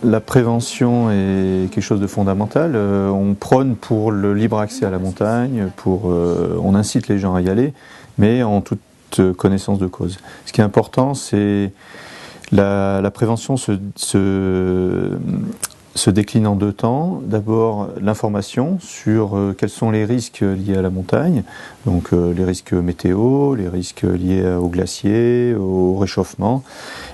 La prévention est quelque chose de fondamental. On prône pour le libre accès à la montagne, on incite les gens à y aller, mais en toute connaissance de cause. Ce qui est important, c'est la prévention se décline en deux temps. D'abord, l'information sur quels sont les risques liés à la montagne, donc les risques météo, les risques liés aux glaciers, au réchauffement,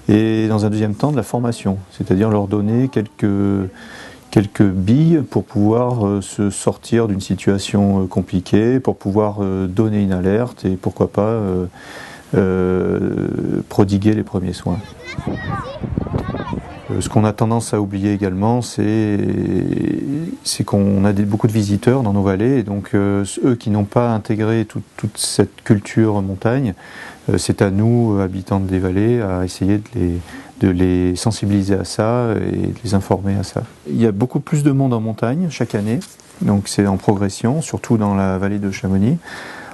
et dans un deuxième temps, de la formation, c'est-à-dire leur donner quelques billes pour pouvoir se sortir d'une situation compliquée, pour pouvoir donner une alerte et pourquoi pas prodiguer les premiers soins. Ce qu'on a tendance à oublier également, c'est qu'on a beaucoup de visiteurs dans nos vallées, et donc eux qui n'ont pas intégré toute cette culture montagne, c'est à nous, habitants des vallées, à essayer de les sensibiliser à ça et de les informer à ça. Il y a beaucoup plus de monde en montagne chaque année, donc c'est en progression, surtout dans la vallée de Chamonix.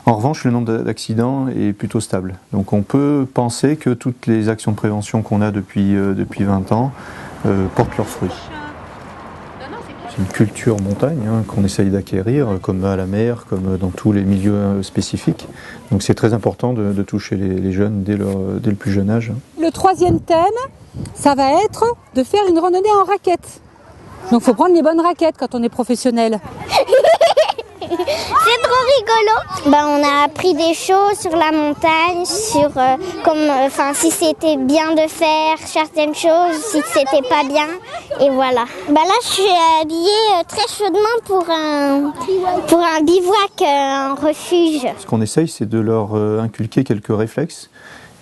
En revanche, le nombre d'accidents est plutôt stable. Donc on peut penser que toutes les actions de prévention qu'on a depuis 20 ans portent leurs fruits. C'est une culture montagne qu'on essaye d'acquérir, comme à la mer, comme dans tous les milieux spécifiques. Donc c'est très important de toucher les jeunes dès le plus jeune âge. Le troisième thème, ça va être de faire une randonnée en raquette. Donc il faut prendre les bonnes raquettes quand on est professionnel. C'est trop rigolo. On a appris des choses sur la montagne, sur si c'était bien de faire certaines choses, si c'était pas bien, et voilà. Là, je suis habillée très chaudement pour un bivouac, un refuge. Ce qu'on essaye, c'est de leur inculquer quelques réflexes.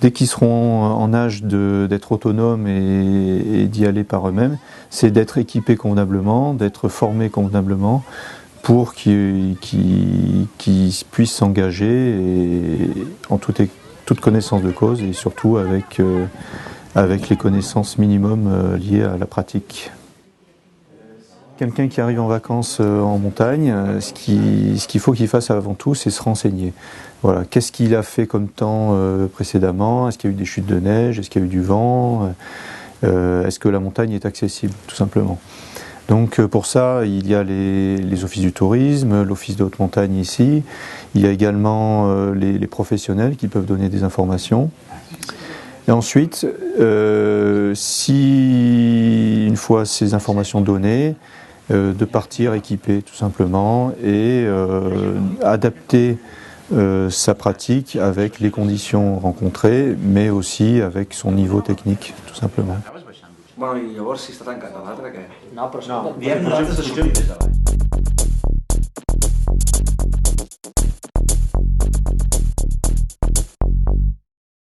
Dès qu'ils seront en âge d'être autonomes et d'y aller par eux-mêmes, c'est d'être équipés convenablement, d'être formés convenablement, pour qu'ils puissent s'engager en toute connaissance de cause et surtout avec les connaissances minimum liées à la pratique. Quelqu'un qui arrive en vacances en montagne, ce qu'il faut qu'il fasse avant tout, c'est se renseigner. Voilà, qu'est-ce qu'il a fait comme temps précédemment? Est-ce qu'il y a eu des chutes de neige? Est-ce qu'il y a eu du vent? Est-ce que la montagne est accessible, tout simplement? Donc pour ça, il y a les offices du tourisme, l'office de haute montagne ici, il y a également les professionnels qui peuvent donner des informations. Et ensuite, si une fois ces informations données, de partir équipé tout simplement et adapter sa pratique avec les conditions rencontrées, mais aussi avec son niveau technique tout simplement. Bueno, i llavors si està tancada l'altra, què? No, però... No, diem nosaltres de sortir des de baix.